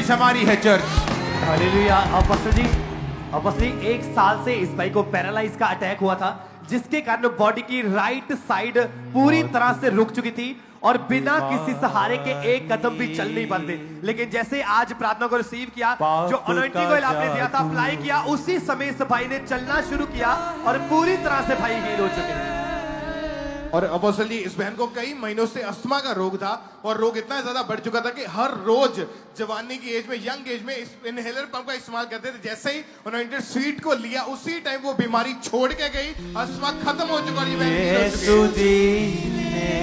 परमिश हमारी है church. Hallelujah. Apostle जी 1 साल से इस भाई को पैरालाइज का अटैक हुआ था, जिसके कारण बॉडी की राइट साइड पूरी तरह से रुक चुकी थी और बिना किसी सहारे के एक कदम भी चल नहीं पाते। लेकिन जैसे आज प्रार्थना को रिसीव किया, जो अनॉइंटिंग ऑयल आपने दिया था, अप्लाई किया, उसी समय इस भाई ने चलना शुरू किया और पूरी तरह से भाई हील हो चुके हैं। और अपोस्टल जी, इस बहन को कई महीनों से अस्थमा का रोग था और रोग इतना ज्यादा बढ़ चुका था कि हर रोज जवानी की एज में, यंग एज में इस इनहेलर पंप का इस्तेमाल करते थे। जैसे ही अनॉइंटेड स्वीट को लिया, उसी टाइम वो बीमारी छोड़ के गई, अस्थमा खत्म हो चुका। यीशु जी ने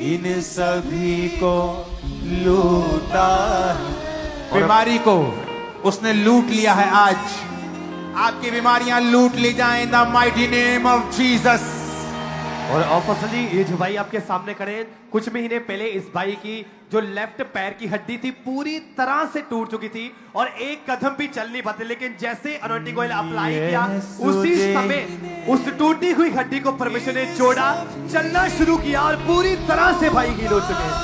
इन सभी को लूटा, बीमारी को उसने लूट लिया है। आज आपकी बीमारियां लूट ली जाएं in the mighty name of Jesus. और अपोस्टल जी, ये जो भाई आपके सामने खड़े हैं, कुछ महीने पहले इस भाई की जो लेफ्ट पैर की हड्डी थी पूरी तरह से टूट चुकी थी और एक कदम भी चल नहीं पाते। लेकिन जैसे अनॉइंटिंग ऑयल अप्लाई किया, उसी समय उस टूटी हुई हड्डी को परमेश्वर ने जोड़ा, चलना शुरू किया और पूरी तरह से भाई हील हो चुके हैं।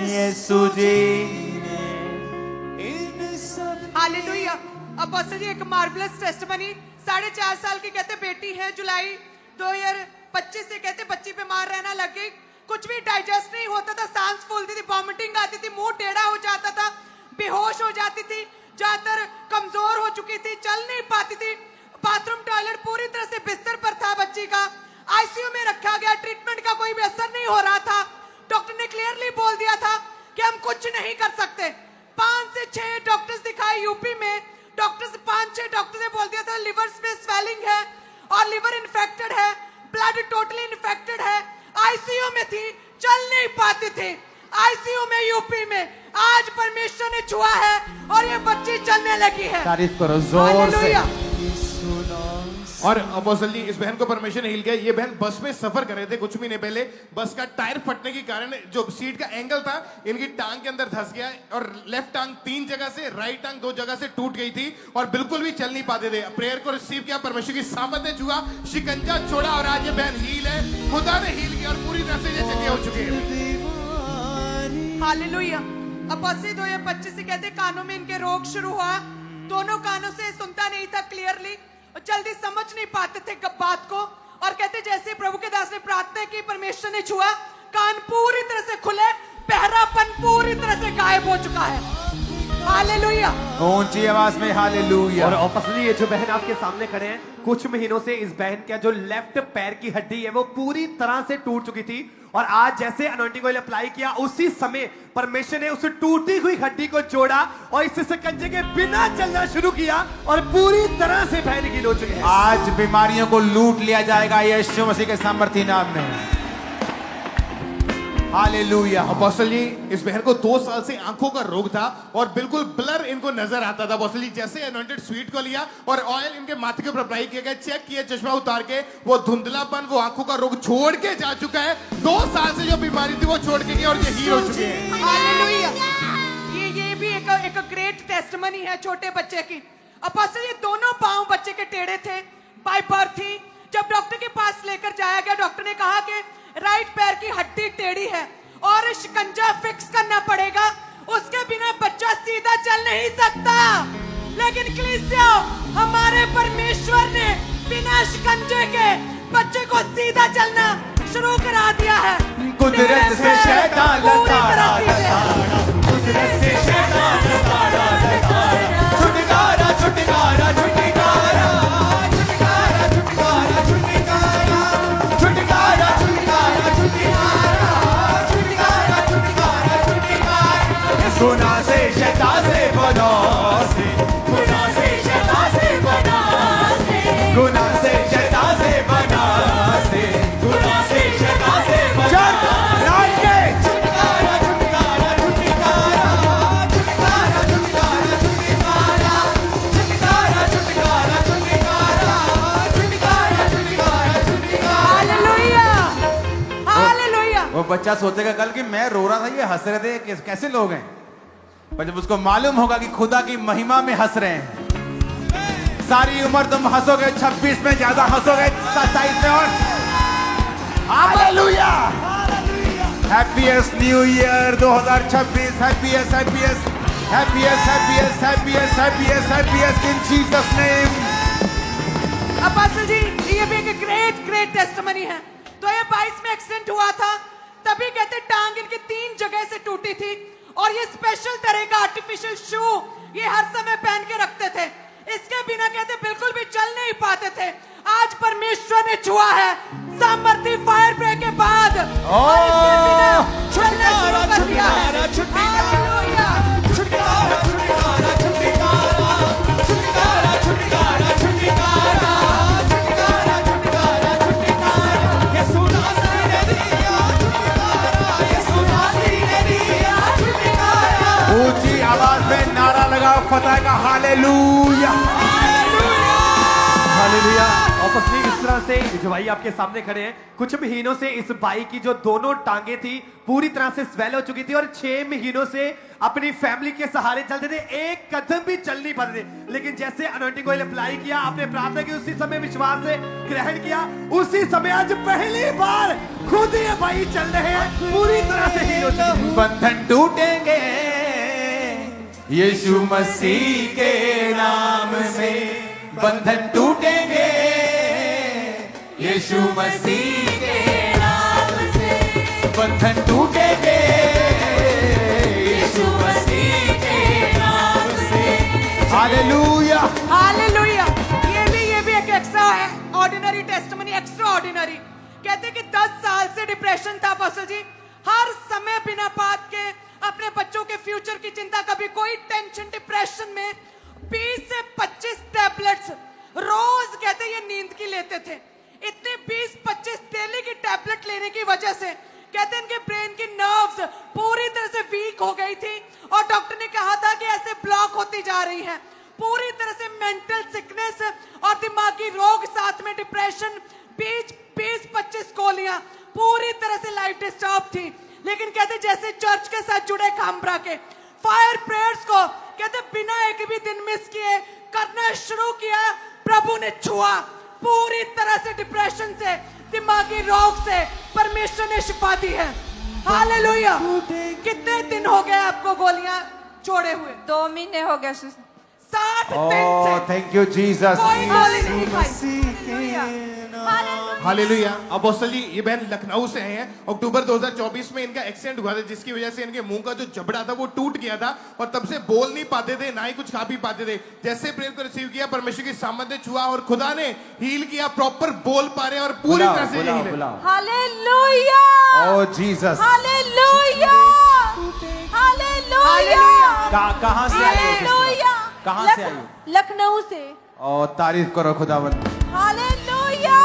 यीशु जी। हालेलुया। अपोस्टल जी, एक मार्वलस टेस्टिमनी, 4.5 साल की कहते बेटी है, जुलाई 2025 से कहते बच्ची बीमार रहना लग गई, कुछ भी डाइजेस्ट नहीं होता था, सांस फूलती थी, वॉमिटिंग आती थी, मुंह टेढ़ा हो जाता था, बेहोश हो जाती थी, ज्यादातर कमजोर हो चुकी थी, चल नहीं पाती थी, बाथरूम टॉयलेट पूरी तरह से बिस्तर पर था बच्ची का, आईसीयू में रखा गया, ट्रीटमेंट का कोई भी असर नहीं हो रहा था। डॉक्टर ने क्लियरली बोल दिया था कि हम कुछ नहीं कर सकते। 5 से 6 डॉक्टर्स दिखाए यूपी में, डॉक्टर्स 5-6 डॉक्टर ने बोल दिया था लिवर में स्वेलिंग है और लिवर इन्फेक्टेड है, ब्लड टोटली इन्फेक्टेड है, आईसीयू में थी, चल नहीं पाती थी, आईसीयू में यूपी में। आज परमेश्वर ने छुआ है और ये बच्ची चलने लगी है। तारीफ करो जोर से। और अपोस्टल जी, इस बहन को परमेश्वर ने हील किया। ये बहन बस में सफर कर रहे थे कुछ महीने पहले, बस का टायर फटने के कारण जो सीट का एंगल था इनकी टांग के अंदर धंस गया और लेफ्ट टांग 3 जगह से, राइट टांग 2 जगह से टूट गई थी और बिल्कुल भी चल नहीं पाते थे। प्रेयर को रिसीव किया, परमेश्वर की सामत ने छुआ, शिकंजा छोड़ा और आज ये बहन हील है, खुदा ने हील किया और पूरी तरह से ये जगह हो चुकी है। हालेलुया। अपोस्टल 2025 से कहते कानों में इनके रोग शुरू हुआ, दोनों कानों से सुनता नहीं था क्लियरली, जल्दी समझ नहीं पाते थे बात को, और कहते जैसे प्रभु के दास ने प्रार्थना की, परमेश्वर ने छुआ, कान पूरी तरह से खुले, बहरापन पूरी तरह से गायब हो चुका है। हालेलुया। ऊंची आवाज में हालेलुया। और अपोस्टल जी, ये जो बहन आपके सामने खड़े हैं, कुछ महीनों से इस बहन का जो लेफ्ट पैर की हड्डी है वो पूरी तरह से टूट चुकी थी और आज जैसे अनॉइंटिंग ऑयल अप्लाई किया, उसी समय परमेश्वर ने उस टूटी हुई हड्डी को जोड़ा और इस शिकंजे के बिना चलना शुरू किया और पूरी तरह से बहन हील हो चुके हैं। आज बीमारियों को लूट लिया जाएगा यीशु मसीह के सामर्थी नाम में। हालेलुया। अपोस्टल जी, इस बहन को 2 साल से आंखों का रोग था और बिल्कुल ब्लर इनको नजर आता था। अपोस्टल जी, जैसे अनॉइंटेड स्वीट को लिया और ऑयल इनके माथे के ऊपर अप्लाई किया गया, चेक किया, चश्मा उतार के, वो धुंधलापन, वो आंखों का रोग छोड़ के जा चुका है। 2 साल से जो बीमारी थी वो छोड़ के गया और ये हील हो चुके हैं। हालेलुया। ये भी एक ग्रेट टेस्टिमनी है छोटे बच्चे की। अपोस्टल, ये दोनों पांव बच्चे के टेढ़े थे बाय बर्थ ही। जब डॉक्टर के पास लेकर जाया गया, डॉक्टर ने कहा कि राइट पैर की हड्डी टेढ़ी है और शिकंजा फिक्स करना पड़ेगा, उसके बिना बच्चा सीधा चल नहीं सकता। लेकिन कलीसिया, हमारे परमेश्वर ने बिना शिकंजे के बच्चे को सीधा चलना शुरू करा दिया है। कुदरत से शैतान लताड़ा, कुदरत से शैतान लताड़ा, छुटकारा छुटकारा छुटकारा, छुटकारा छुटकारा छुटकारा, छुटकारा छुटकारा छुटकारा, गुनाह से शैतान से बना से, गुनाह से शैतान से बना से, गुनाह से शैतान से बना से, गुनाह से शैतान से बना से, छुटकारा छुटकारा छुटकारा, छुटकारा छुटकारा छुटकारा, छुटकारा छुटकारा छुटकारा, छुटकारा छुटकारा छुटकारा। हालेलुया। हालेलुया। वो बच्चा सोचेगा कल कि मैं रो रहा था, ये हंस रहे थे, कैसे लोग हैं? पर जब उसको मालूम होगा कि खुदा की महिमा में हंस रहे हैं, सारी उम्र तुम हंसोगे, 26 में ज्यादा हंसोगे, 27 में और। Hallelujah. Happiest new year 2026 happiest in Jesus name. Apostle ji, ये भी एक ग्रेट टेस्टिमनी है। 2022 में एक्सीडेंट हुआ था, तभी कहते टांग इनकी 3 जगह से टूटी थी और ये स्पेशल तरह का आर्टिफिशियल शू ये हर समय पहन के रखते थे। इसके बिना कहते बिल्कुल भी चल नहीं पाते थे। आज परमेश्वर ने छुआ है सामर्थी फायर ब्रेक के बाद और इसके बिना चलना शुरू कर दिया है। ऊंची आवाज में नारा लगा फतह का हालेलुया। हालेलुया। ऑब्वियसली इस तरह से जो भाई आपके सामने खड़े हैं, कुछ महीनों से इस भाई की जो दोनों टांगे थी पूरी तरह से स्वेल हो चुकी थी और 6 महीनों से अपनी फैमिली के सहारे चलते थे, एक कदम भी चल नहीं पाते थे। लेकिन जैसे अनॉइंटिंग ऑयल अप्लाई किया, आपने प्रार्थना की, उसी समय विश्वास से ग्रहण किया, उसी समय आज पहली बार खुद ये भाई चल रहे हैं, पूरी तरह से हील हो चुके हैं। बंधन टूटेंगे यीशु मसीह के नाम से, बंधन टूटेंगे यीशु मसीह के नाम से, बंधन टूटेंगे यीशु मसीह के नाम से। Hallelujah hallelujah. ये भी एक extra ordinary testimony, extra ordinary. कहते कि 10 साल से डिप्रेशन था अपोस्टल जी, हर समय बिना बात के अपने बच्चों के फ्यूचर की चिंता, कभी कोई टेंशन, डिप्रेशन में 20 से 25 टैबलेट्स रोज कहते ये नींद की लेते थे। इतने 20-25 डेली की टैबलेट लेने की वजह से कहते इनके ब्रेन की नर्व्स पूरी तरह से वीक हो गई थी और डॉक्टर ने कहा था कि ऐसे ब्लॉक होती जा रही है। पूरी तरह से मेंटल सिकनेस और दिमागी रोग, साथ में डिप्रेशन, 20-25 गोलियां, पूरी तरह से लाइफ डिस्टर्ब थी। लेकिन कहते जैसे चर्च के साथ जुड़े कामब्रा के फायर प्रेयर्स को कहते बिना एक भी दिन मिस किए करना शुरू किया, प्रभु ने छुआ, पूरी तरह से डिप्रेशन से, दिमागी रोग से परमेश्वर ने शिफा दी है। हालेलुया। कितने दिन हो गए आपको गोलियां छोड़े हुए? 2 महीने हो गए। 60 दिन से थैंक यू जीसस। कोई गोली नहीं खाई। हालेलुया। अपोस्टल जी, ये बहन लखनऊ से हैं। अक्टूबर 2024 में इनका एक्सीडेंट हुआ था, जिसकी वजह से इनके मुंह का जो जबड़ा था वो टूट गया था और तब से बोल नहीं पाते थे, ना ही कुछ खा पी पाते थे। जैसे प्रेयर को रिसीव किया, परमेश्वर की सामर्थ ने छुआ और खुदा ने हील किया, प्रॉपर बोल पा रहे हैं और पूरी तरह से हील है। हालेलुया। ओ जीसस। हालेलुया। हालेलुया। कहां से आए हो? हालेलुया। कहां से आई हो? लखनऊ से। और तारीफ करो खुदावंद। हालेलुया।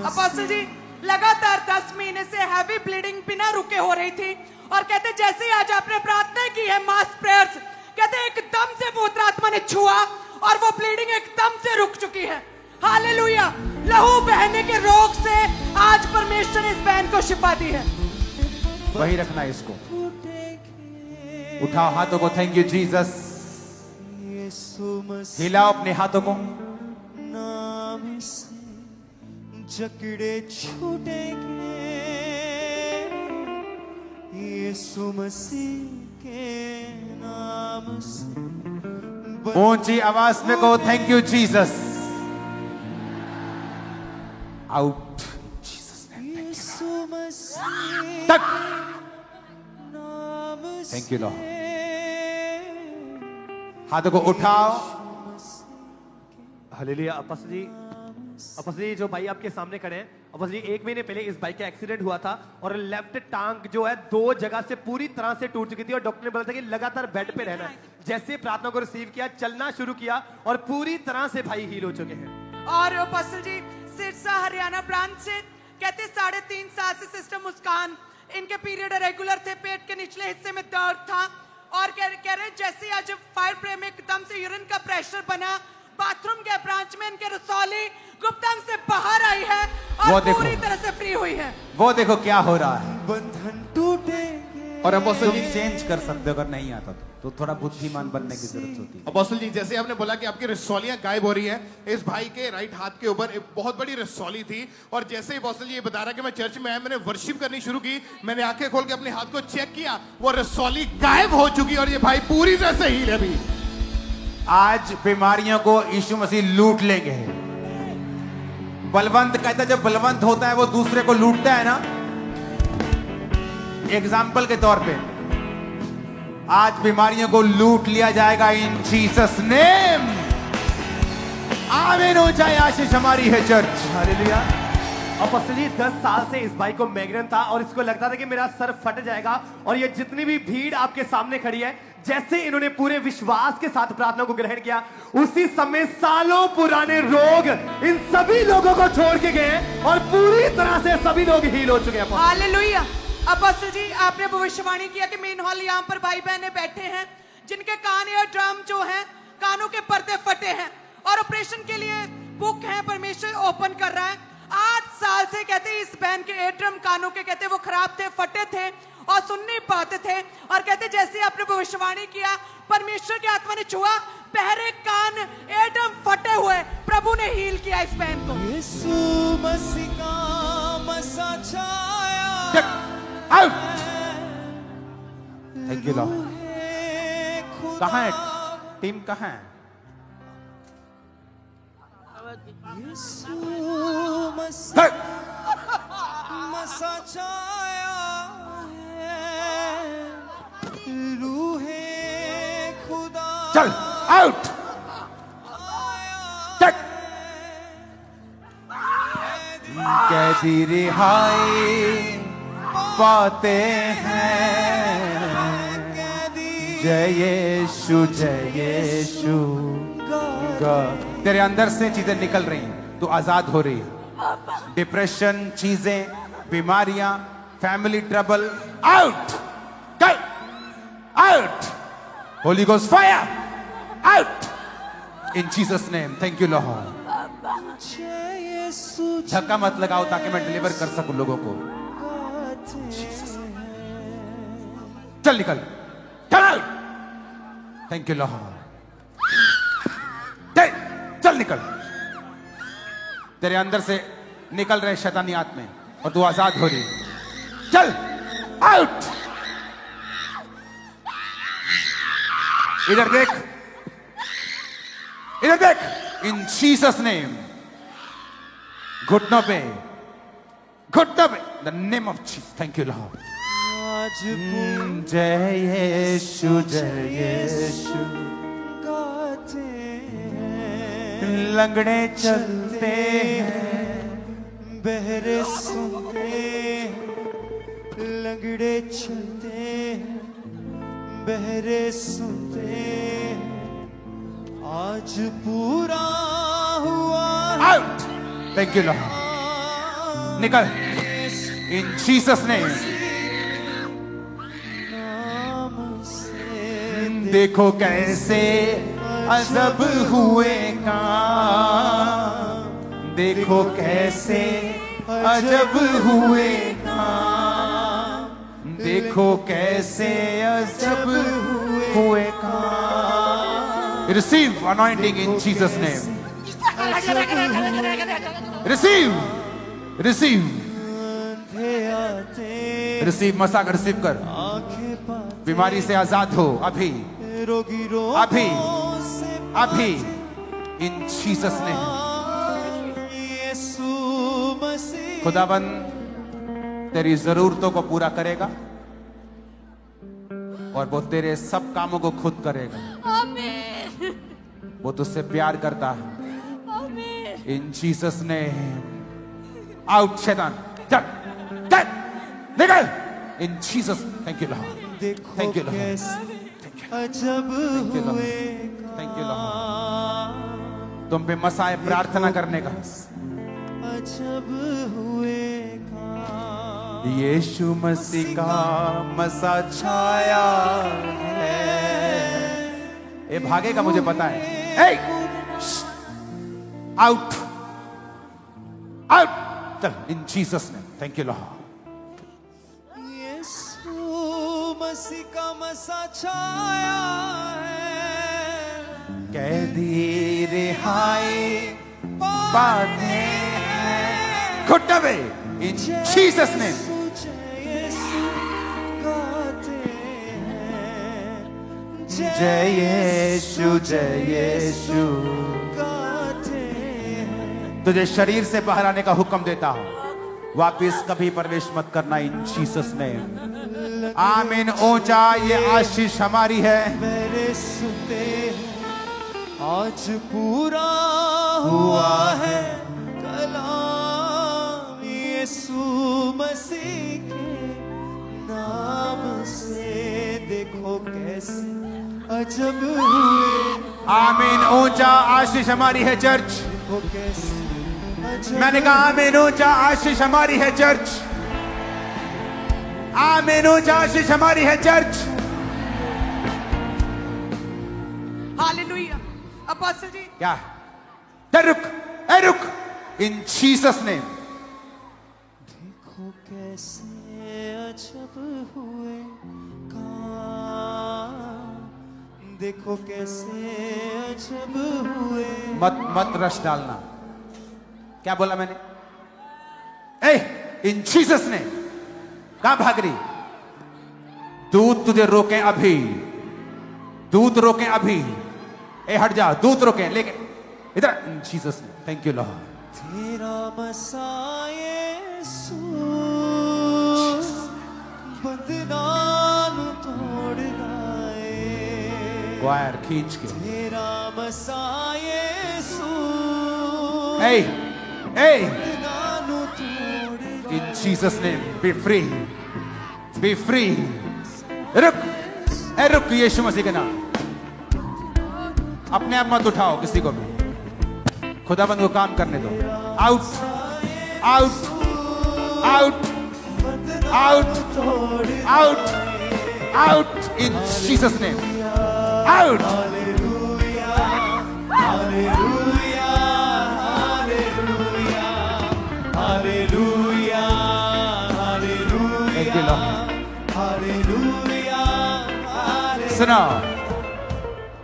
अपोस्टल जी, लगातार 10 महीने से हैवी ब्लीडिंग बिना रुके हो रही थी और कहते जैसे ही आज आपने प्रार्थना की है, मास प्रेयर्स, कहते एकदम से पवित्र आत्मा ने छुआ और वो ब्लीडिंग एकदम से रुक चुकी है। हालेलुया। लहू बहने के रोग से आज परमेश्वर ने इस बहन को शिफा दी है। वही रखना है इसको। उठाओ हाथों को। Thank you Jesus. हिलाओ अपने हाथों को। नाम से जकड़े छूटेंगे यीशु मसीह के नाम से। ऊंची आवाज में कहो thank you Jesus. Out Jesus name. यीशु मसीह तक। नाम से। Thank you Lord. हाथों को उठाओ। हालेलुया। अपोस्टल जी जो भाई आपके सामने खड़े हैं, अपोस्टल जी 1 महीने पहले इस भाई का एक्सीडेंट हुआ था और लेफ्ट टांग जो है 2 जगह से पूरी तरह से टूट चुकी थी और डॉक्टर ने बोला था कि लगातार बेड पे रहना है। जैसे प्रार्थना को रिसीव किया, चलना शुरू किया और पूरी तरह से भाई हील हो चुके हैं। और अपोस्टल जी सिरसा हरियाणा ब्रांच से कहते 3.5 साल से सिस्टर मुस्कान, इनके पीरियड रेगुलर थे, पेट के निचले हिस्से में दर्द था और कह रहे जैसे आज फायर प्रे में एकदम से यूरिन का प्रेशर बना, बाथरूम के ब्रांच में इनके रसौली गुप्तांग से बाहर आई है और पूरी तरह से फ्री हुई है। वो देखो क्या हो रहा है। बंधन टूटेंगे और अपोस्टल तुम जी, चेंज कर सकते हो अगर नहीं आता तो थोड़ा बुद्धिमान बनने की जरूरत होती है। अपोस्टल जी जैसे आपने बोला कि आपकी रसौलियां गायब हो रही हैं, इस भाई के राइट हाथ के ऊपर एक बहुत बड़ी रसौली थी और जैसे ही अपोस्टल जी ये बता रहा कि मैं चर्च में आया, मैंने वर्शिप करनी शुरू की, मैंने आंखें खोल के अपने हाथ को चेक किया, वो रसौली गायब हो चुकी और ये भाई पूरी तरह से हील है अभी। आज बीमारियों को यीशु मसीह लूट लेंगे। बलवंत कहता है, जब बलवंत होता है वो दूसरे को लूटता है ना। एग्जाम्पल के तौर पे आज बीमारियों को लूट लिया जाएगा इन जीसस नेम। आमीन हो जाए। आशीष हमारी है चर्च। हालेलुया। अपोस्टल जी 10 साल से इस भाई को माइग्रेन था और इसको लगता था कि मेरा सर फट जाएगा, और ये जितनी भी भीड़ आपके सामने खड़ी है, जैसे इन्होंने पूरे विश्वास के साथ प्रार्थना को ग्रहण किया, उसी समय सालों पुराने रोग इन सभी लोगों को छोड़ के गए और पूरी तरह से सभी लोग हील हो चुके हैं। हालेलुया। अपोस्टल जी आपने भविष्यवाणी किया कि मेन हॉल यहाँ पर भाई बहने बैठे हैं जिनके कान या ड्रम जो हैं, कानों के पर्दे फटे हैं और ऑपरेशन के लिए बुक है, परमेश्वर ओपन कर रहा है। 8 साल से कहते इस बहन के एयरड्रम कानों के कहते वो खराब थे, फटे थे और सुन नहीं पाते थे, और कहते जैसे आपने भविष्यवाणी किया परमेश्वर की आत्मा ने छुआ, बहरे कान एयरड्रम फटे हुए प्रभु ने हील किया इस बहन को। यीशु मसीह का मसा छाया आउट। Thank you Lord. कहाँ है टीम, कहाँ है? यीशु मसीह मसा छाया है, रूहे खुदा चल आउट। कैदी रिहाई पाते हैं। जय यीशु जय यीशु। तेरे अंदर से चीजें निकल रही हैं, तू आजाद हो रही है। डिप्रेशन, चीजें, बीमारियां, family trouble, out out. Holi ghost fire out in Jesus name. Thank you Lord. धक्का मत लगाओ ताकि मैं डिलीवर कर सकूं लोगों को। चल निकल, थैंक यू लॉर्ड। चल निकल। तेरे अंदर से निकल रहे शैतानी आत्मे और तू आजाद हो रही। चल आउट। इधर देख, इधर देख। इन जीसस नेम। घुटनों पे, घुटनों पे, the name of Jesus. Thank you Lord. जय यीशु जय यीशु। गाते हैं, लंगड़े चलते हैं, बहरे सुनते हैं, लंगड़े चलते हैं, बहरे सुनते हैं। आज पूरा हुआ आउट। Thank you Lord. निकल इन जीसस नेम। देखो कैसे अजब हुए काम, देखो कैसे अजब हुए काम, देखो कैसे अजब हुए काम। Receive anointing in Jesus name. Receive, receive, receive. मसाक रिसीव कर। बीमारी से आजाद हो अभी, अभी, अभी इन जीसस ने। खुदाबंद तेरी जरूरतों को पूरा करेगा और वो तेरे सब कामों को खुद करेगा। आमीन। वो तुझसे प्यार करता है। आमीन। इन जीसस ने। आउट शैतान, चल चल निकल इन Jesus. Thank you Lord. Thank you Lord. अजब हुए थैंक यू लॉर्ड। तुम पे मसाए प्रार्थना करने का। अजब हुए यीशु मसीह का मसा छाया है। ये भागेगा मुझे पता है। Out out. चल इन जीसस ने। Thank you Lord. मसी का मसा छाया है, कैदी रिहाई पाते हैं। घुटने पे इन जीसस ने जय यीशु जय यीशु गाते हैं। तुझे शरीर से बाहर आने का हुक्म देता हूं, वापिस कभी प्रवेश मत करना इन जीसस ने। आमीन। ऊंचा ये आशीष हमारी है। मेरे सुनते हैं आज पूरा हुआ है कलाम यीशु मसीह के नाम से। देखो कैसे अजब हुए, आमीन। ऊंचा आशीष हमारी है चर्च। देखो कैसे अजब मैंने कहा आमीन। ऊंचा आशीष हमारी है चर्च। आमीन। ऊंचा आशीष हमारी है चर्च। हालेलुया। अपोस्टल जी क्या रुक रुक इन जीसस ने। देखो कैसे अजब हुए काम, देखो कैसे अजब हुए। मत रश डालना। क्या बोला मैंने? इन जीसस ने। कहां भाग रही? दूत तुझे रोके अभी, दूत रोके अभी। हट जा, दूत रोके। लेकिन इधर जीसस ने। Thank you Lord. तेरा मसा यीशु बंधनान तोड़ गाए, वायर खींच के। तेरा मसा यीशु बंधनान तोड़ गाए। In Jesus' name, be free, be free. रुक यीशु मसीह के नाम। अपने आप मत उठाओ किसी को भी, खुदाबंद को काम करने दो। Out out out out out out in Jesus name. Out. सुनो,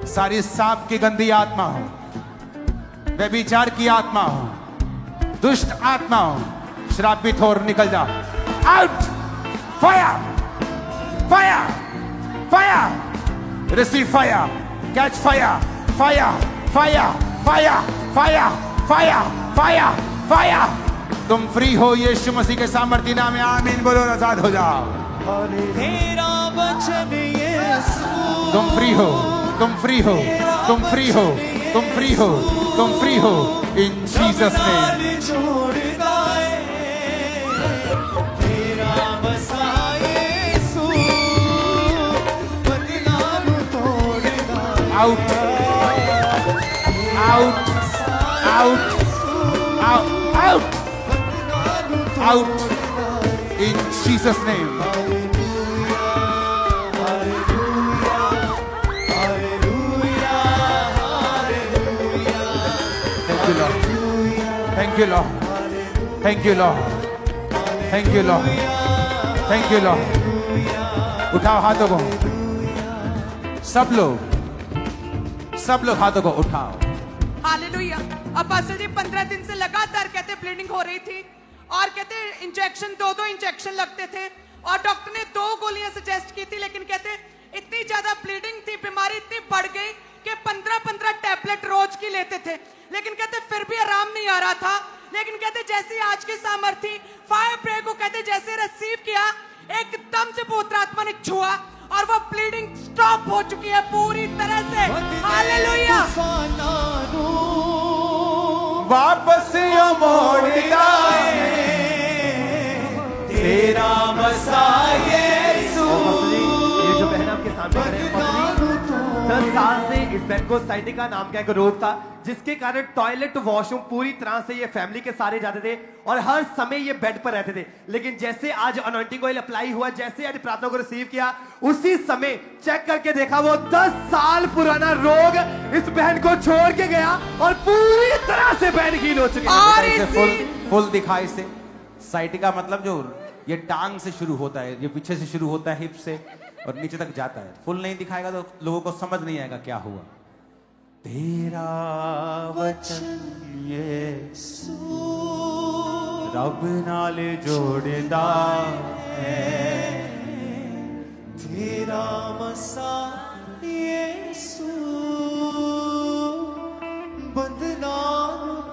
सारी सांप की गंदी आत्मा हो, व्यभिचार की आत्मा हो, दुष्ट आत्मा हो, श्रापित हो और निकल जा। Out. Fire fire fire. Receive fire, catch fire, fire fire fire fire fire fire fire. तुम फ्री हो यीशु मसीह के सामर्थ्य नाम में। आमीन बोलो, आजाद हो जाओ। तेरा वचन यीशु, तुम फ्री हो, तुम फ्री हो, तुम फ्री हो, तुम फ्री हो, तुम फ्री हो इन जीसस नेम। छोड़ गाए तेरा मसा यीशु बदनाम तोड़ गाए। Out out out out out in Jesus name. Thank you, Lord. Thank you, Lord. Thank you, Lord. Thank you, Lord. उठाओ हाथों को, सब लोग हाथों को उठाओ। हालेलुया। अपोस्टल जी 15 दिन से लगातार कहते ब्लीडिंग हो रही थी और कहते इंजेक्शन दो इंजेक्शन लगते थे और डॉक्टर ने 2 गोलियां सजेस्ट की थी, लेकिन कहते इतनी ज्यादा ब्लीडिंग थी, बीमारी इतनी बढ़ गई कि 15-15 टैबलेट रोज की लेते थे, लेकिन कहते फिर भी आराम नहीं आ रहा था। लेकिन कहते जैसे आज के सामर्थी फायर प्रे को कहते जैसे रिसीव किया, एकदम से पवित्र आत्मा ने छुआ और वो ब्लीडिंग स्टॉप हो चुकी है पूरी तरह से। हालेलुया। वापस यो मोड़ लाए तेरा मसा यीशु। ये जो बहन आपके सामने खड़े हैं, 10 साल से इस बहन को साइटिका नाम का एक रोग था, जिसके कारण टॉयलेट वॉशरूम पूरी तरह से ये फैमिली के सारे जाते थे और हर समय ये बेड पर रहते थे। लेकिन जैसे आज अनॉइंटिंग ऑयल अप्लाई हुआ, जैसे आज प्रार्थना को रिसीव किया, उसी समय चेक करके देखा वो 10 साल पुराना रोग इस बहन को छोड़ के गया और पूरी तरह से बहन हील हो चुकी और है। फुल दिखाई से। साइटिका मतलब जो ये टांग से शुरू होता है, ये पीछे से शुरू होता है, हिप से, और नीचे तक जाता है। फुल नहीं दिखाएगा तो लोगों को समझ नहीं आएगा क्या हुआ। तेरा वचन यीशु रब नाल जोड़दा है, तेरा मसा यीशु बंधना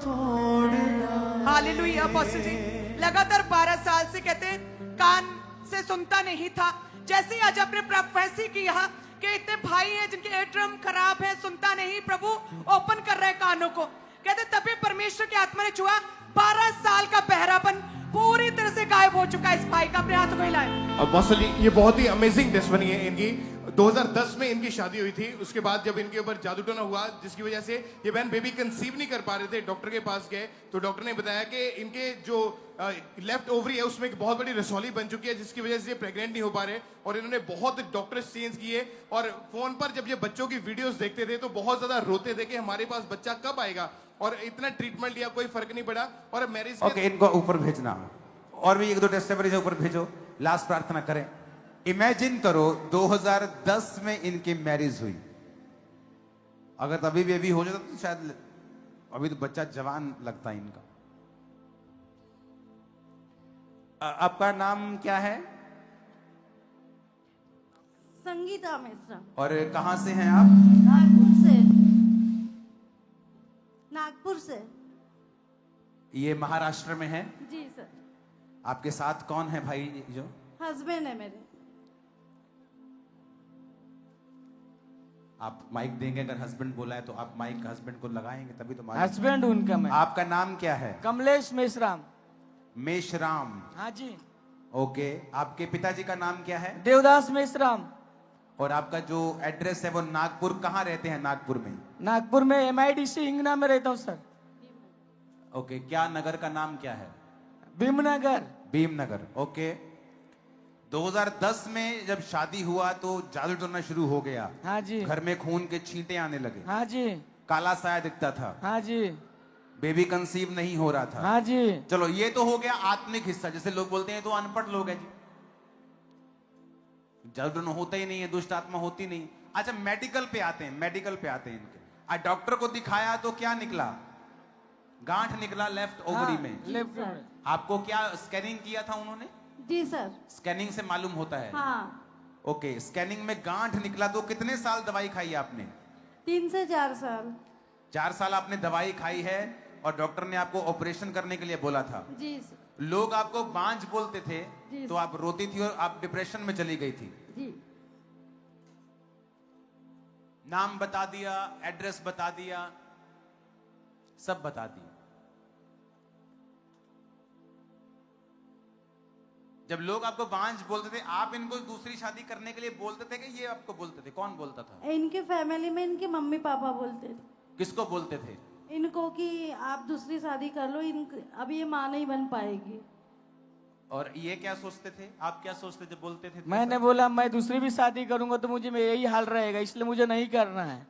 तोड़ना। हालेलुया। अपोस्टल जी लगातार 12 साल से कहते हैं कान से सुनता नहीं था, जैसे ही आज आपने प्रोफेसी की यहाँ कि इतने भाई हैं जिनके एयरड्रम खराब है, सुनता नहीं, प्रभु ओपन कर रहे हैं कानों को। कहते तभी परमेश्वर की आत्मा ने छुआ, 12 साल का बहरापन पूरी तरह से गायब हो चुका है इस भाई का। अपने हाथों को हिलाएं। अपोस्टल जी ये बहुत ही अमेजिंग टेस्टमनी है इनकी। 2010 में इनकी शादी हुई थी, उसके बाद जब इनके ऊपर जादू टोना हुआ जिसकी वजह से ये बहन बेबी कंसीव नहीं कर पा रहे थे, डॉक्टर के पास गए तो डॉक्टर ने बताया कि इनके जो लेफ्ट ओवरी है उसमें एक बहुत बड़ी रसौली बन चुकी है जिसकी वजह से ये प्रेग्नेंट नहीं हो पा रहे। और इन्होंने बहुत डॉक्टर्स चेंज किए और फोन पर जब ये बच्चों की वीडियोस देखते थे तो बहुत ज्यादा रोते थे कि हमारे पास बच्चा कब आएगा, और इतना ट्रीटमेंट लिया कोई फर्क नहीं पड़ा। और मैरिज ओके, इनको ऊपर भेजना और भी 1-2 टेस्टिमनीज ऊपर भेजो। लास्ट प्रार्थना करें। इमेजिन करो 2010 में इनकी मैरिज हुई, अगर तभी बेबी हो जाता तो शायद अभी तो बच्चा जवान लगता है इनका। आपका नाम क्या है संगीता मिश्रा। और कहां से हैं आप? नागपुर से। नागपुर से। ये महाराष्ट्र में है। जी सर। आपके साथ कौन है भाई? जो हस्बैंड है मेरे। आप माइक देंगे, अगर हस्बैंड बोला है तो आप माइक हस्बैंड को लगाएंगे तभी तो माइक। हस्बैंड उनका मैं। आपका नाम क्या है? कमलेश मेश्राम। मेश्राम। हाँ जी। ओके, आपके पिताजी का नाम क्या है? देवदास मेश्राम। और आपका जो एड्रेस है वो नागपुर, कहाँ रहते हैं नागपुर में? नागपुर में MIDC हिंगना में रहता हूँ सर। ओके, क्या नगर का नाम क्या है? भीमनगर। भीमनगर। ओके, 2010 में जब शादी हुआ तो जादू टोना शुरू हो गया। हाँ जी। घर में खून के छींटे आने लगे। हाँ जी। काला साया दिखता था। हाँ जी। बेबी कंसीव नहीं हो रहा था। हाँ जी। चलो ये तो हो गया आत्मिक हिस्सा, जैसे लोग बोलते हैं तो अनपढ़ लोग हैं जी, जादू टोना होता ही नहीं है, दुष्ट आत्मा होती नहीं। अच्छा, मेडिकल पे आते हैं, मेडिकल पे आते हैं इनके। आज डॉक्टर को दिखाया तो क्या निकला? गांठ निकला लेफ्ट ओवरी में। लेफ्ट में। आपको क्या स्कैनिंग किया था उन्होंने? जी सर। स्कैनिंग से मालूम होता है। हाँ। ओके, स्कैनिंग में गांठ निकला तो कितने साल दवाई खाई आपने? 3 से 4 साल। 4 साल आपने दवाई खाई है और डॉक्टर ने आपको ऑपरेशन करने के लिए बोला था। जी सर। लोग आपको बांझ बोलते थे जी। तो आप रोती थी और आप डिप्रेशन में चली गई थी। जी। नाम बता दिया, एड्रेस बता दिया, सब बता दिया। जब लोग आपको बांझ बोलते थे, आप इनको दूसरी शादी करने के लिए बोलते थे कि ये आपको बोलते थे? कौन बोलता था? इनके फैमिली में इनके मम्मी पापा बोलते थे किसको बोलते थे? इनको कि आप दूसरी शादी कर लो, अभी ये माँ नहीं बन पाएगी। और ये क्या सोचते थे? आप क्या सोचते थे बोलते थे? मैंने बोला मैं दूसरी भी शादी करूंगा तो मुझे यही हाल रहेगा, इसलिए मुझे नहीं करना है।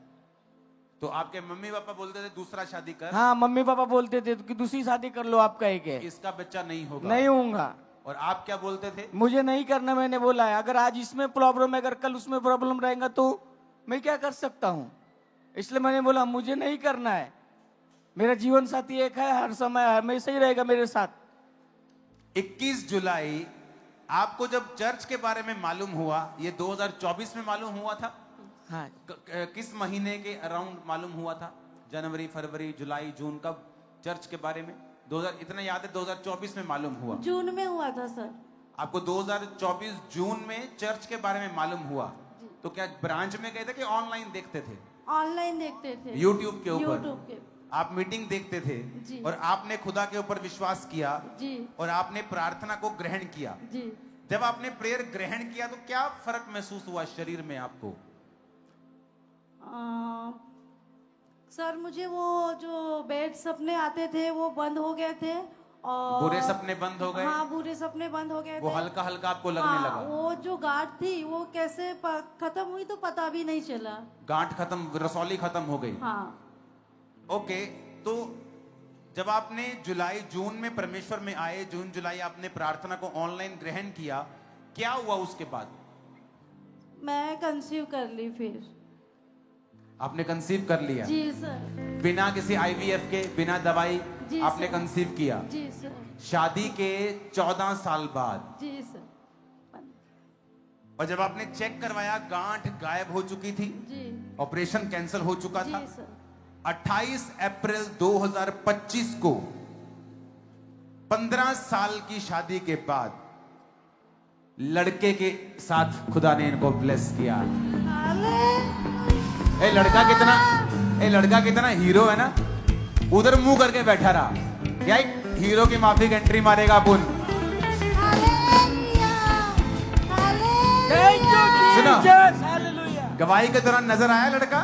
तो आपके मम्मी पापा बोलते थे दूसरा शादी कर? हाँ, मम्मी पापा बोलते थे कि दूसरी शादी कर लो, आप कह के। इसका बच्चा नहीं होगा। नहीं होऊंगा। और आप क्या बोलते थे? मुझे नहीं करना। मैंने बोला है अगर आज इसमें प्रॉब्लम है, अगर कल उसमें प्रॉब्लम रहेगा तो मैं क्या कर सकता हूँ, इसलिए मैंने बोला मुझे नहीं करना है। मेरा जीवन साथी एक है, हर समय हमेशा ही रहेगा मेरे साथ। 21 जुलाई आपको जब चर्च के बारे में मालूम हुआ, ये 2024 में मालूम हुआ था? हाँ। किस महीने के अराउंड मालूम हुआ था? जनवरी, फरवरी, जुलाई, जून, कब चर्च के बारे में? 2000 इतना याद है 2024 में मालूम हुआ। जून में हुआ था सर। आपको 2024 जून में चर्च के बारे में मालूम हुआ, तो क्या ब्रांच में गए थे कि ऑनलाइन देखते थे? ऑनलाइन देखते थे, यूट्यूब के ऊपर। यूट्यूब के। आप मीटिंग देखते थे जी। और आपने खुदा के ऊपर विश्वास किया जी। और आपने प्रार्थना को ग्रहण किया। जी। जब आपने प्रेयर ग्रहण किया तो क्या फर्क महसूस हुआ शरीर में आपको? सर मुझे वो जो बैड सपने आते थे वो बंद हो गए थे और बुरे सपने बंद हो गए? हाँ, बुरे सपने बंद हो गए वो थे। हल्का हल्का आपको लगने हाँ, लगा? वो जो गांठ थी वो कैसे खत्म हुई तो पता भी नहीं चला। गांठ खत्म, रसौली खत्म हो गई? हाँ। ओके, तो जब आपने जुलाई जून में परमेश्वर में आए, जून जुलाई आपने प्रार्थना को ऑनलाइन ग्रहण किया, क्या हुआ उसके बाद? मैं कंसीव कर ली फिर। आपने कंसीव कर लिया जी सर। बिना किसी आईवीएफ के, बिना दवाई जी आपने सर। कंसीव किया। जी सर। शादी के 14 साल बाद, जी सर। और जब आपने चेक करवाया गांठ गायब हो चुकी थी, जी। ऑपरेशन कैंसिल हो चुका था। जी सर। 28 अप्रैल 2025 को 15 साल की शादी के बाद लड़के के साथ खुदा ने इनको ब्लेस किया। ए लड़का कितना हीरो है ना, उधर मुंह करके बैठा रहा। क्या हीरो की माफी एंट्री मारेगा अपन। सुनो, गवाही के दौरान नजर आया लड़का,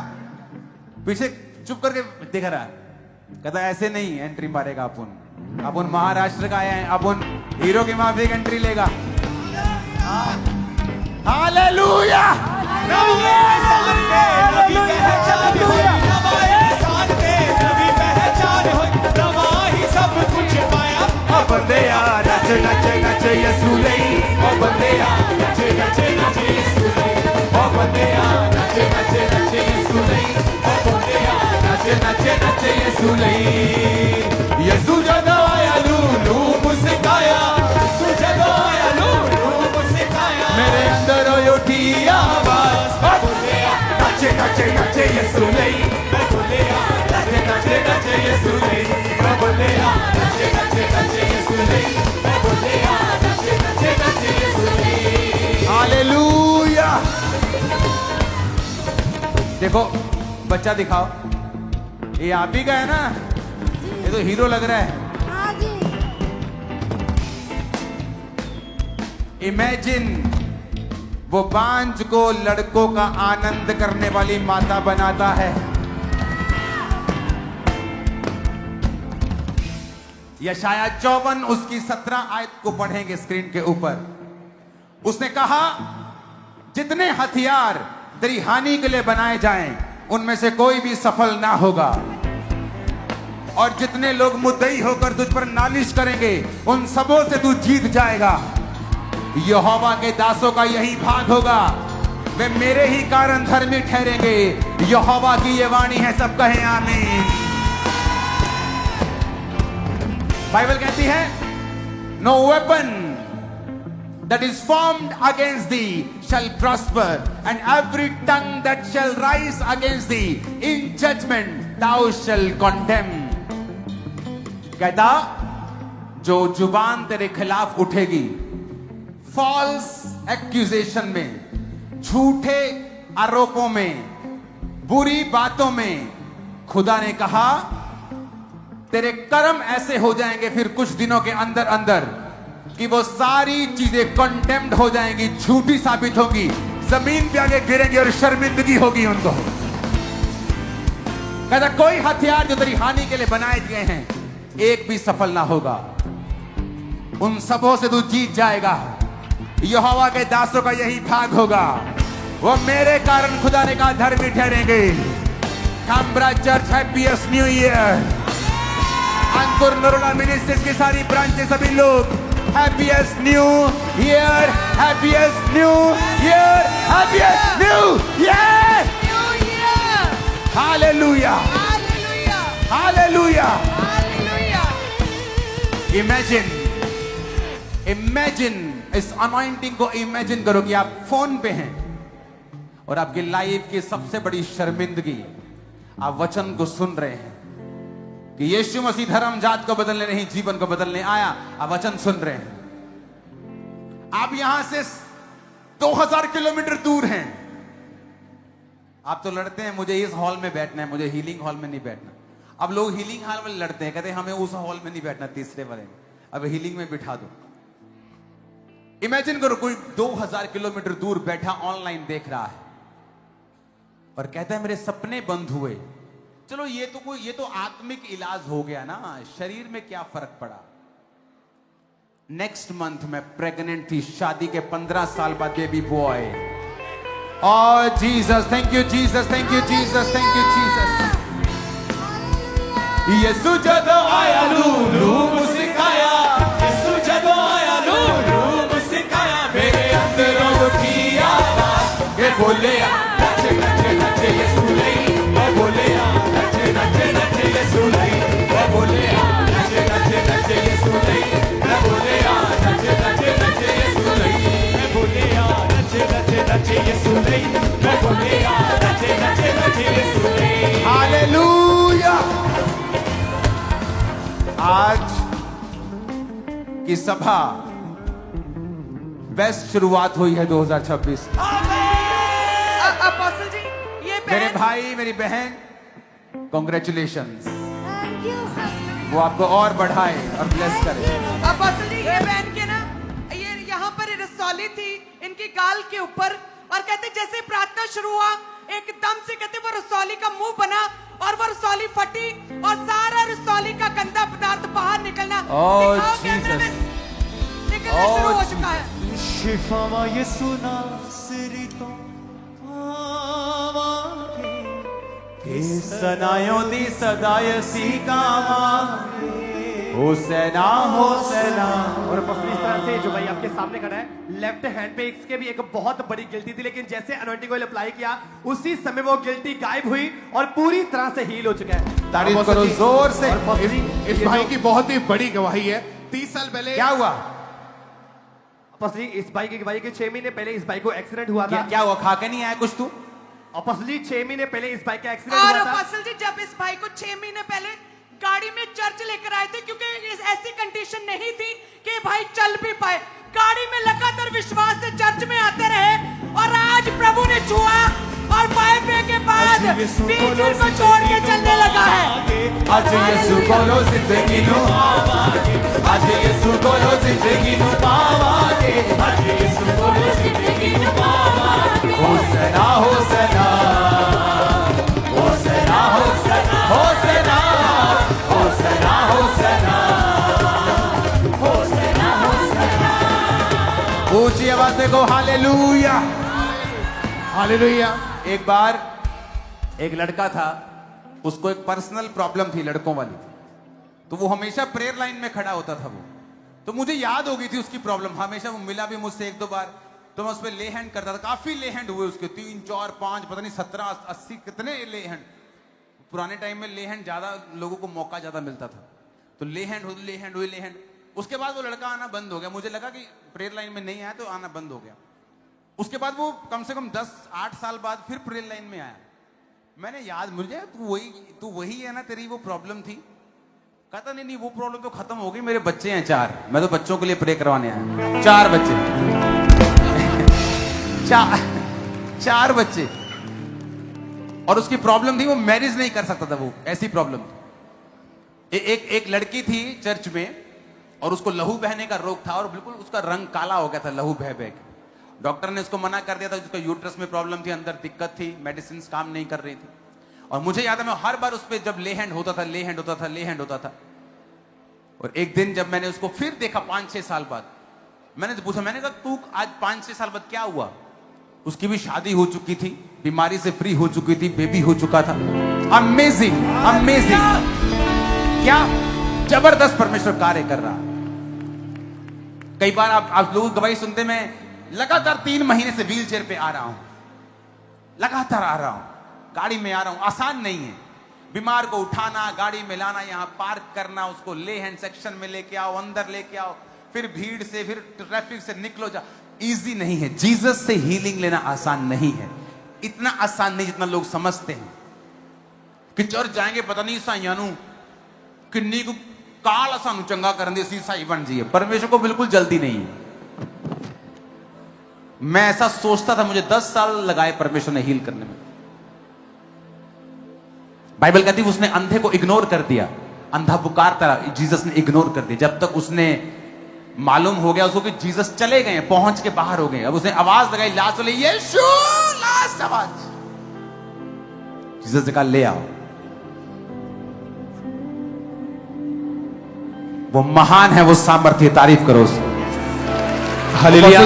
पीछे चुप करके दिख रहा है। कहता ऐसे नहीं एंट्री मारेगा अपन महाराष्ट्र का आया है, अपन हीरो की माफी एंट्री लेगा। हालेलुया। बंदेया नच नच नच यसू लई, ओ बंदेया नच नच नच यसू लई, ओ बंदेया नच नच नच यसू लई, ओ बंदेया नच नच नच यसू लई। यसू जदों आया लू मुस्काया, यसू जदों आया लू मुस्काया, मेरे अंदर उठी आवाज, ओ बंदेया नच नच नच यसू लई, ओ बंदेया नच नच नच यसू लई, ओ बंदेया नच नच नच यसू लई, ओ बंदेया नच नच नच यसू लई। हालेलुया। देखो बच्चा दिखाओ, ये आप ही का है ना, ये तो हीरो लग रहा है। हाँ जी। इमेजिन वो बांझ को लड़कों का आनंद करने वाली माता बनाता है। यशाया 54 उसकी 17 आयत को पढ़ेंगे स्क्रीन के ऊपर। उसने कहा जितने हथियार तेरी हानि के लिए बनाए जाएं उनमें से कोई भी सफल ना होगा, और जितने लोग मुद्दई होकर तुझ पर नालिश करेंगे उन सबों से तू जीत जाएगा। यहोवा के दासों का यही भाग होगा, वे मेरे ही कारण धर्मी ठहरेंगे। यहोवा की ये वाणी है, सब कहें आमीन। बाइबल कहती है no weapon that is formed against thee shall prosper, and every tongue that shall rise against thee in judgment thou shall condemn. कहता जो जुबान तेरे खिलाफ उठेगी फॉल्स एक्यूजेशन में, झूठे आरोपों में, बुरी बातों में, खुदा ने कहा तेरे कर्म ऐसे हो जाएंगे फिर कुछ दिनों के अंदर अंदर कि वो सारी चीजें कंडेम्ड हो जाएंगी, झूठी साबित होगी, जमीन पे आगे गिरेंगी और शर्मिंदगी होगी उनको। कहता कोई हथियार जो तेरी हानि के लिए बनाए गए हैं एक भी सफल ना होगा, उन सबों से तू जीत जाएगा। यहोवा के दासों का यही भाग होगा, वो मेरे कारण खुदा ने कहा धर्मी ठहरेंगे। काम्ब्रा चर्च हैप्पीएस्ट न्यू ईयर। अंकुर नरोला मिनिस्ट्रीज की सारी ब्रांचेस, सभी लोग happiest new year, happiest new year, happiest new year. Hallelujah, hallelujah, hallelujah. Hallelujah. Imagine इस अनॉइंटिंग को इमेजिन करो कि आप फोन पे हैं और आपकी लाइफ की सबसे बड़ी शर्मिंदगी, आप वचन को सुन रहे हैं कि यीशु मसीह धर्म जात को बदलने नहीं जीवन को बदलने आया। आप वचन सुन रहे हैं, आप यहां से 2000 किलोमीटर दूर हैं। आप तो लड़ते हैं मुझे इस हॉल में बैठना है, मुझे हीलिंग हॉल में नहीं बैठना। अब लोग हीलिंग हॉल में लड़ते हैं, कहते हैं हमें उस हॉल में नहीं बैठना, तीसरे वाले में, अब हीलिंग में बिठा दो। इमेजिन करो कोई 2000 किलोमीटर दूर बैठा ऑनलाइन देख रहा है और कहता है मेरे सपने बंद हुए। चलो ये तो आत्मिक इलाज हो गया ना, शरीर में क्या फर्क पड़ा। नेक्स्ट मंथ मैं प्रेग्नेंट थी, शादी के 15 साल बाद baby boy. Oh Jesus, thank you Jesus, thank you Jesus, thank you Jesus. यीशु जदों आया लू मुस्काया, यीशु जदों आया लू मुस्काया, मेरे अंदर उठी आवाज, बोलिया नचे नचे नचे यीशु नहीं मैं बोलिया नचे नचे नचे यीशु नहीं मैं बोलिया नचे नचे नचे यीशु नहीं मैं बोलिया नचे नचे नचे यीशु नहीं मैं बोलिया नचे नचे नचे यीशु नहीं मैं बोलिया नचे नचे नचे यीशु नहीं हालेलुया। आज की सभा बेस्ट शुरुआत हुई है 2026। अपोस्टल जी ये मेरे बहन भाई मेरी बहन कॉन्ग्रेचुलेशंस, थैंक यू सर। वो आपको और बढ़ाए और ब्लेस करे। अपोस्टल जी ये बहन के ना ये यहाँ पर रसौली थी इनकी गाल के ऊपर और कहते जैसे प्रार्थना शुरू हुआ एकदम से कहते वो रसौली का मुंह बना और वो रसौली फटी और सारा रसौली का गंदा पदार्थ बाहर निकलना Oh, दिखाओ कैमरे में निकलना शुरू हो चुका है। शिफावा यीशु नासरीतो पावागे के सदायों दी सदाय सीकावागे होसेना होसेना। और बस इस तरह से जो भाई आपके सामने खड़ा है लेफ्ट हैंड पे इसके भी एक बहुत बड़ी गिल्टी थी, लेकिन जैसे अनॉइंटिंग ऑयल अप्लाई किया उसी समय वो गिल्टी गायब हुई और पूरी तरह से हील हो चुका है। तारीफ करो जोर से। इस भाई की बहुत ही बड़ी गवाही है। 30 साल पहले क्या हुआ? पसली इस बाइक के 6 महीने पहले इस बाइक को एक्सीडेंट हुआ था। क्या हुआ? खा के नहीं आया कुछ तू? और पसली 6 महीने पहले इस बाइक का एक्सीडेंट और हुआ था। अपोस्टल जी जब इस भाई को 6 महीने पहले गाड़ी में चर्च लेकर आए थे क्योंकि ऐसी कंडीशन नहीं थी कि भाई चल भी पाए, गाड़ी में लगातार विश्वास से चर्च में आते रहे और आज प्रभु ने छुआ और 5 पे के बाद टीचर को छोड़ के चलने लगा है। आज यीशु बोलो जिंदगी नु पावागे आज यीशु बोलो जिंदगी नु पावागे आज यीशु बोलो जिंदगी नु पावागे होसेना होसेना होसेना होसेना होसेना होसेना होसेना होसेना होसेना। ऊंची आवाज में को हालेलुया। हालेलुया। एक बार एक लड़का था, उसको एक पर्सनल प्रॉब्लम थी लड़कों वाली, तो वो हमेशा प्रेयर लाइन में खड़ा होता था। वो तो मुझे याद हो गई थी उसकी प्रॉब्लम, हमेशा वो मिला भी मुझसे 1-2 बार, तो मैं उस पर ले हैंड करता था। काफी ले हैंड हुए उसके, 3, 4, 5 पता नहीं 17, 80 कितने ले हैंड। पुराने टाइम में ले हैंड ज्यादा लोगों को मौका ज्यादा मिलता था, तो ले हैंड हुए ले हैंड हुए ले हैंड। उसके बाद वो लड़का आना बंद हो गया, मुझे लगा कि प्रेयर लाइन में नहीं आया तो आना बंद हो गया। उसके बाद वो कम से कम 10-8 साल बाद फिर प्रेयर लाइन में आया। मैंने याद मुझे तू वही है ना, तेरी वो प्रॉब्लम थी? कहता नहीं वो प्रॉब्लम तो खत्म हो गई, मेरे बच्चे हैं 4, मैं तो बच्चों के लिए प्रे करवाने आया। 4 बच्चे 4 बच्चे। और उसकी प्रॉब्लम थी वो मैरिज नहीं कर सकता था, वो ऐसी प्रॉब्लम थी। एक लड़की थी चर्च में और उसको लहू बहने का रोग था और बिल्कुल उसका रंग काला हो गया था लहू बह बह के। डॉक्टर ने उसको मना कर दिया था, उसका यूट्रस में प्रॉब्लम थी, अंदर दिक्कत थी, मेडिसिन काम नहीं कर रही थी। और मुझे याद है मैं हर बार उस पर जब ले हैंड होता था। और एक दिन जब मैंने उसको फिर देखा 5-6 साल बाद, मैंने पूछा, मैंने कहा तू आज 5-6 साल बाद क्या हुआ? उसकी भी शादी हो चुकी थी, बीमारी से फ्री हो चुकी थी, बेबी हो चुका था। अमेजिंग क्या जबरदस्त परमेश्वर कार्य कर रहा। कई बार आप लोगों की गवाही सुनते, मैं लगातार 3 महीने से व्हील चेयर पे आ रहा हूं, लगातार आ रहा हूं, गाड़ी में आ रहा हूं। आसान नहीं है, बीमार को उठाना, गाड़ी में लाना, यहां पार्क करना, उसको ले हैंड सेक्शन में लेके आओ, अंदर लेके आओ, फिर भीड़ से, फिर ट्रैफिक से निकलो जा। इजी नहीं है। जीसस से हीलिंग लेना आसान नहीं है, इतना आसान नहीं जितना लोग समझते हैं कि चर्च जाएंगे पता नहीं साइयानू किन्नी को काल सानू चंगा करन दी साई बन जाइए। परमेश्वर को बिल्कुल जल्दी नहीं है। मैं ऐसा सोचता था, मुझे 10 साल लगाए परमेश्वर ने हील करने में। बाइबल कहती है उसने अंधे को इग्नोर कर दिया, अंधा पुकारता रहा, जीसस ने इग्नोर कर दिया, जब तक उसने मालूम हो गया उसको कि जीसस चले गए, पहुंच के बाहर हो गए। अब उसने आवाज लगाई, लास्ट यीशु, लास्ट आवाज। जीसस ने कहा ले आओ। वो महान है, वो सामर्थ्य, तारीफ करो उसकी। हालेलुया।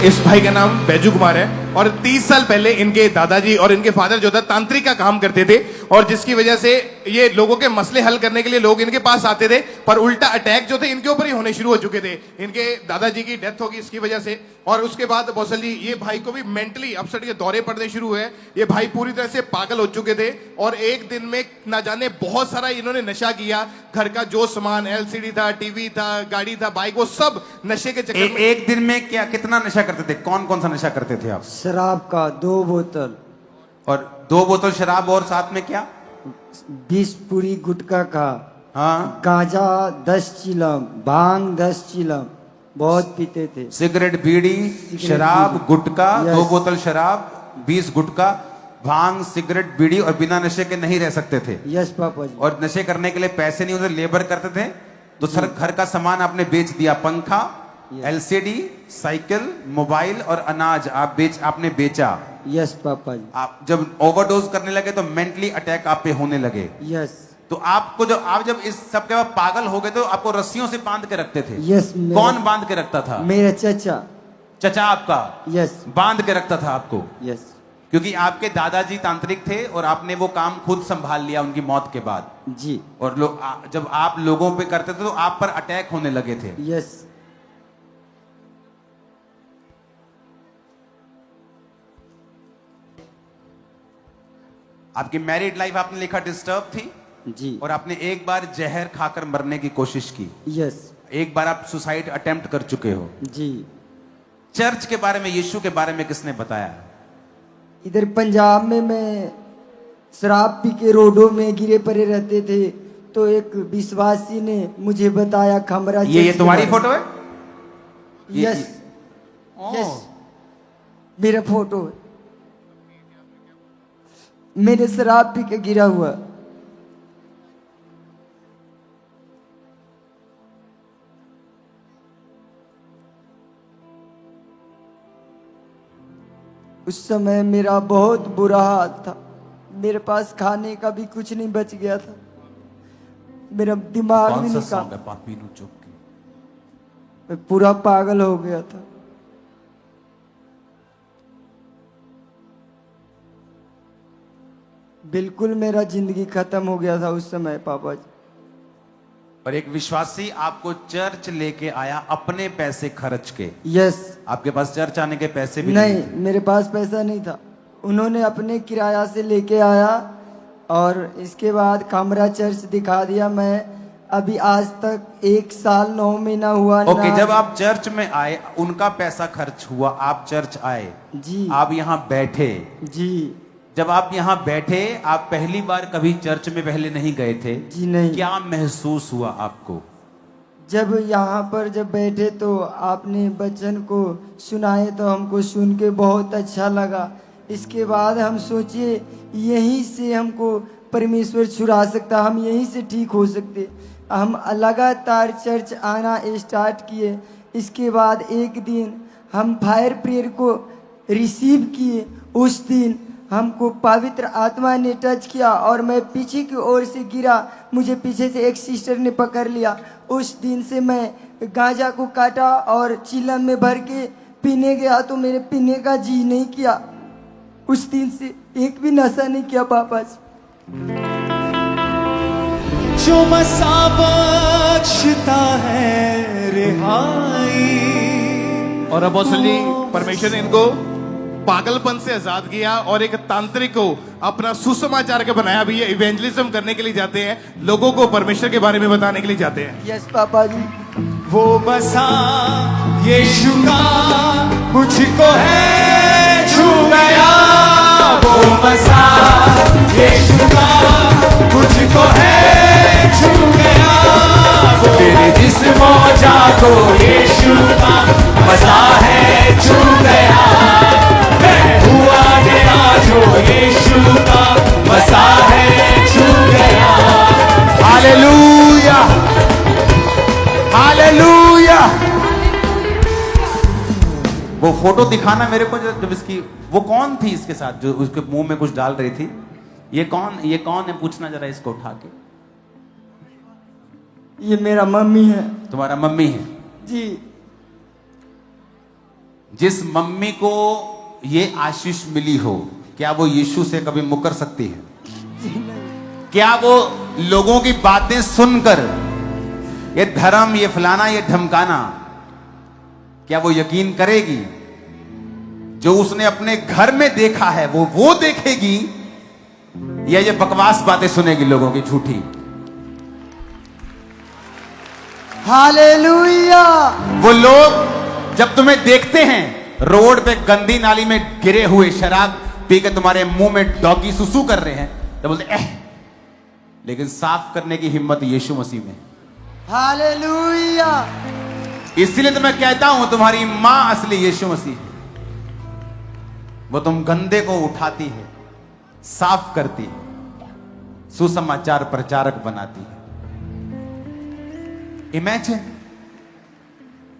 इस भाई का नाम बैजू कुमार है और 30 साल पहले इनके दादाजी और इनके फादर जो था तांत्रिक का काम करते थे, और जिसकी वजह से ये लोगों के मसले हल करने के लिए लोग इनके पास आते थे, पर उल्टा अटैक जो थे इनके ऊपर ही होने शुरू हो चुके थे। इनके दादाजी की डेथ होगी इसकी वजह से, और उसके बाद अपोस्टल जी ये भाई को भी मेंटली अपसेट के दौरे पड़ने शुरू हुए। ये भाई पूरी तरह से पागल हो चुके थे, और एक दिन में ना जाने बहुत सारा इन्होंने नशा किया। घर का जो सामान, एलसीडी था, टीवी था, गाड़ी था, बाइक, वो सब नशे के चक्कर में। एक दिन में क्या कितना नशा करते थे? कौन कौन सा नशा करते थे आप? शराब का 2 बोतल, और 2 बोतल शराब, और साथ में क्या? 20 पूरी गुटखा का, हाँ, गांजा 10 चिलम, भांग 10 चिलम, बहुत पीते थे। सिगरेट, बीड़ी, शराब, बीड़ी। गुटखा, Yes. 2 बोतल शराब, 20 गुटखा, भांग, सिगरेट, बीड़ी, और बिना नशे के नहीं रह सकते थे। यस पापा जी। और नशे करने के लिए पैसे नहीं होते, लेबर करते थे, तो सर घर का सामान आपने बेच दिया, पंखा, एलसीडी, साइकिल, मोबाइल और अनाज आपने बेचा। यस पापा जी। आप जब ओवरडोज करने लगे तो मेंटली अटैक आप पे होने लगे। यस। तो आपको आप जब इस सब के बाद पागल हो गए तो आपको रस्सियों से बांध के रखते थे। यस। कौन बांध के रखता था? मेरा चचा। चचा आपका? यस। बांध के रखता था आपको? यस। क्योंकि आपके दादाजी तांत्रिक थे और आपने वो काम खुद संभाल लिया उनकी मौत के बाद। जी। और जब आप लोगों पे करते थे तो आप पर अटैक होने लगे थे। यस। आपकी मैरिड लाइफ आपने लिखा डिस्टर्ब थी जी। और आपने एक बार जहर खाकर मरने की कोशिश की। यस। एक बार आप सुसाइड अटेम्प्ट कर चुके हो। जी। चर्च के बारे में, यीशु के बारे में किसने बताया? इधर पंजाब में मैं शराब पी के रोडों में गिरे पड़े रहते थे, तो एक विश्वासी ने मुझे बताया खमरा। ये तुम्हारी फोटो है? यस। यस, मेरा फोटो है। मेरे शराब पी के गिरा हुआ। उस समय मेरा बहुत बुरा हाल था, मेरे पास खाने का भी कुछ नहीं बच गया था, मेरा दिमाग भी नहीं काम, पापीनू चुप की। मैं पूरा पागल हो गया था। बिल्कुल मेरा जिंदगी खत्म हो गया था उस समय पापा जी। और एक विश्वासी आपको चर्च लेके आया अपने पैसे खर्च के। यस। आपके पास चर्च आने के पैसे भी नहीं, मेरे पास पैसा नहीं था। उन्होंने अपने किराया से लेके आया और इसके बाद कमरा चर्च दिखा दिया। मैं अभी आज तक 1 साल 9 महीना हुआ। ओके, जब आप चर्च में आए उनका पैसा खर्च हुआ, आप चर्च आए जी, आप यहाँ बैठे जी। जब आप यहाँ बैठे, आप पहली बार कभी चर्च में पहले नहीं गए थे? जी नहीं। क्या महसूस हुआ आपको? जब यहाँ पर जब बैठे तो आपने वचन को सुनाए तो हमको सुन के बहुत अच्छा लगा। इसके बाद हम सोचे यहीं से हमको परमेश्वर छुड़ा सकता, हम यहीं से ठीक हो सकते। हम लगातार चर्च आना स्टार्ट किए। इसके बाद एक दिन हम फायर प्रेयर को रिसीव किए। उस दिन हमको पवित्र आत्मा ने टच किया और मैं पीछे की ओर से गिरा। मुझे पीछे से एक सिस्टर ने पकड़ लिया। उस दिन से मैं गांजा को काटा और चिलम में भर के पीने गया तो मेरे पीने का जी नहीं किया। उस दिन से एक भी नशा नहीं किया पापा जी। जो मसा बख्शता है रिहाई। और अपोस्टल जी परमेश्वर ने इनको पागलपन से आजाद किया और एक तांत्रिक को अपना सुसमाचार के बनाया भी है। इवेंजलिज्म करने के लिए जाते हैं, लोगों को परमेश्वर के बारे में बताने के लिए जाते हैं। यस पापा जी। वो मसा यीशु का मुझको है छू गया। वो मसा यीशु का मुझको है छू गया। तेरे जिस्म जा को यीशु का मसा है छू गया। मैं हुआ गया जो यीशु का मसा है छू गया। Hallelujah, hallelujah. वो फोटो दिखाना मेरे को, जब इसकी, वो कौन थी इसके साथ जो उसके मुंह में कुछ डाल रही थी? ये कौन है? पूछना जरा इसको उठा के। ये मेरा मम्मी है। तुम्हारा मम्मी है? जी। जिस मम्मी को ये आशीष मिली हो, क्या वो यीशु से कभी मुकर सकती है? क्या वो लोगों की बातें सुनकर ये धर्म, ये फलाना, ये धमकाना, क्या वो यकीन करेगी? जो उसने अपने घर में देखा है वो देखेगी, या ये बकवास बातें सुनेगी लोगों की झूठी? हालेलुया। वो लोग जब तुम्हें देखते हैं रोड पे गंदी नाली में गिरे हुए शराब पी के तुम्हारे मुंह में डॉगी सुसु कर रहे हैं, तो बोलते लेकिन साफ करने की हिम्मत यीशु मसीह में। हालेलुया। इसीलिए तो मैं कहता हूं तुम्हारी मां असली यीशु मसीह है। वो तुम गंदे को उठाती है, साफ करती है, सुसमाचार प्रचारक बनाती है। इमेजिन,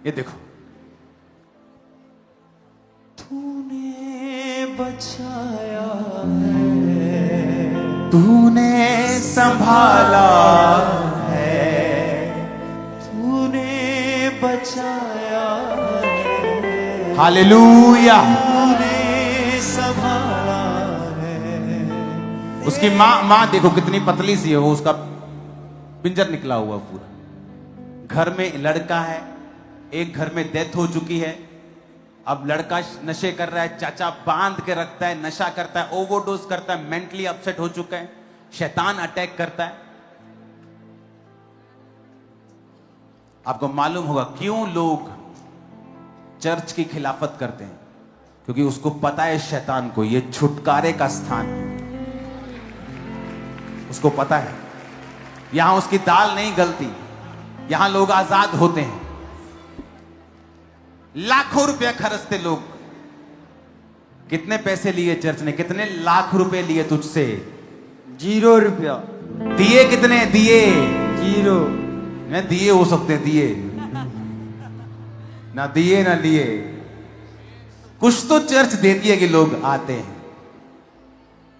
ये देखो, तूने बचाया है, तूने संभाला है, तूने बचाया है, हालेलुया। तूने संभाला है। उसकी मां देखो कितनी पतली सी है, वो उसका पिंजर निकला हुआ पूरा। घर में लड़का है, एक घर में डेथ हो चुकी है, अब लड़का नशे कर रहा है, चाचा बांध के रखता है, नशा करता है, ओवरडोज करता है, मेंटली अपसेट हो चुका है, शैतान अटैक करता है। आपको मालूम होगा क्यों लोग चर्च की खिलाफत करते हैं? क्योंकि उसको पता है शैतान को ये छुटकारे का स्थान है। उसको पता है यहां उसकी दाल नहीं गलती, यहां लोग आजाद होते हैं। लाखों रुपया खर्चते लोग। कितने पैसे लिए चर्च ने? कितने लाख रुपए लिए तुझसे? 0 रुपया। दिए कितने? दिए 0। मैं दिए हो सकते हैं, दिए ना, दिए ना लिए, कुछ तो चर्च देती है कि लोग आते हैं।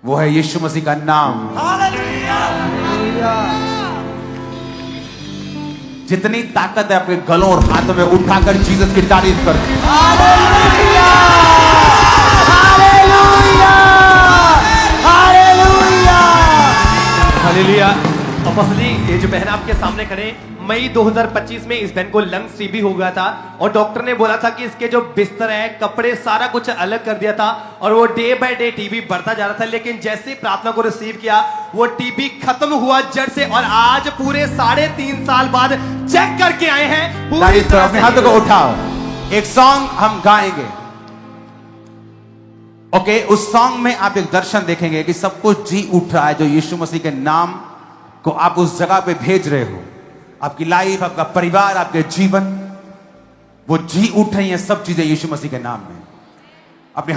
वो है यीशु मसीह का नाम। जितनी ताकत है आपके गलों और हाथों में, उठाकर जीसस की तारीफ कर। Hallelujah. Hallelujah. Hallelujah. Hallelujah. Apostle ji, ये जो बहन आपके सामने खड़े, मई 2025 में इस बहन को लंग्स टीबी हो गया था और डॉक्टर ने बोला था कि इसके जो बिस्तर है, कपड़े, सारा कुछ अलग कर दिया था और वो डे बाय डे टीबी बढ़ता जा रहा था। लेकिन जैसे ही प्रार्थना को रिसीव किया, वो टीबी खत्म हुआ जड़ से और आज पूरे 3.5 साल बाद चेक करके आए हैं। पूरी तरह अपने से हाथों को उठाओ। एक सॉन्ग हम गाएंगे, ओके? उस सॉन्ग में आप एक दर्शन देखेंगे कि सब कुछ जी उठ रहा है। जो यीशु मसीह के नाम को आप उस जगह पे भेज रहे हो, आपकी लाइफ, आपका परिवार, आपके जीवन, वो जी उठ रही हैं सब चीजें यीशु मसीह के नाम में। अपने